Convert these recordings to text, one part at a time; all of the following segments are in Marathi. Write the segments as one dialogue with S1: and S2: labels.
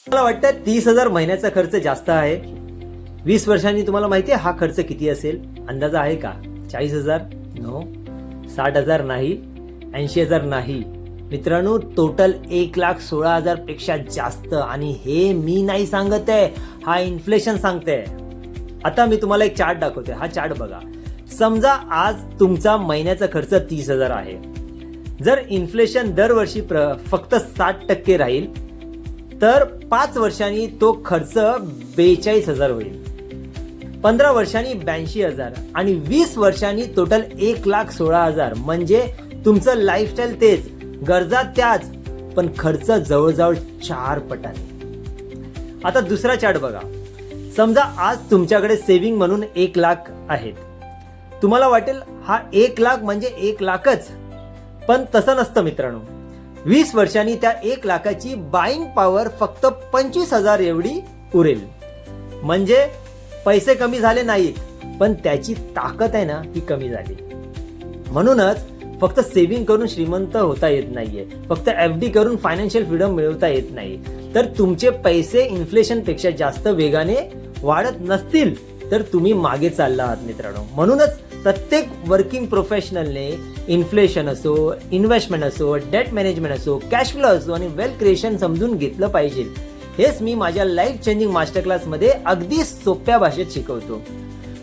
S1: मला वाटतं 30,000 महिन्याचा खर्च जास्त आहे. 20 वर्षांनी तुम्हाला माहिती आहे हा खर्च किती असेल? अंदाजा आहे का? 40,000? नो. 60,000 नाही. 80,000 नाही. मित्रांनो, टोटल 1,16,000 पेक्षा जास्त. आणि हे मी नाही सांगत आहे, हा इन्फ्लेशन सांगते. आता मी तुम्हाला एक चार्ट दाखवते. हा चार्ट बघा. समजा आज तुमचा महिन्याचा खर्च 30,000 आहे. जर इन्फ्लेशन दरवर्षी फक्त 60% राहील तर 5 वर्षांनी तो खर्च 42,000 होईल. 15 वर्षांनी 82,000 आणि 20 वर्षांनी टोटल 1,16,000. म्हणजे तुमचं लाईफस्टाईल तेच, गरजा त्याच, पण खर्च जवळजवळ 4 पटाने. आता दुसरा चार्ट बघा. समजा आज तुमच्याकडे सेव्हिंग म्हणून 1,00,000 आहेत. तुम्हाला वाटेल हा 1,00,000 म्हणजे 1,00,000च, पण तसं नसतं मित्रांनो. 20 वर्षांनी त्या 1,00,000ची बाईंग पॉवर फक्त 25,000 एवढी उरेल. म्हणजे पैसे कमी झाले नाहीत, पण त्याची ताकद आहे ना ही कमी झाली. म्हणूनच फक्त सेव्हिंग करून श्रीमंत होता येत नाहीये, फक्त FD करून फायनान्शियल फ्रीडम मिळवता येत नाही. तर तुमचे पैसे इन्फ्लेशन पेक्षा जास्त वेगाने वाढत नसतील तर तुम्ही मागे चालला आहात मित्रांनो. म्हणूनच प्रत्येक वर्किंग प्रोफेशनलने इन्फ्लेशन असो, इन्व्हेस्टमेंट असो, डेट मॅनेजमेंट असो, कॅश फ्लो असो आणि वेल्थ क्रिएशन समजून घेतलं पाहिजे. हेच मी माझ्या लाईफ चेंजिंग मास्टर क्लासमध्ये अगदी सोप्या भाषेत शिकवतो.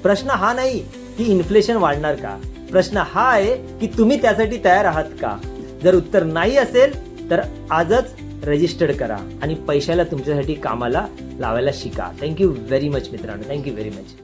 S1: प्रश्न हा नाही की इन्फ्लेशन वाढणार का, प्रश्न हा आहे की तुम्ही त्यासाठी तयार आहात का. जर उत्तर नाही असेल तर आजच रजिस्टर्ड करा आणि पैशाला तुमच्यासाठी कामाला लावायला शिका. थँक्यू व्हेरी मच मित्रांनो. Thank you very much.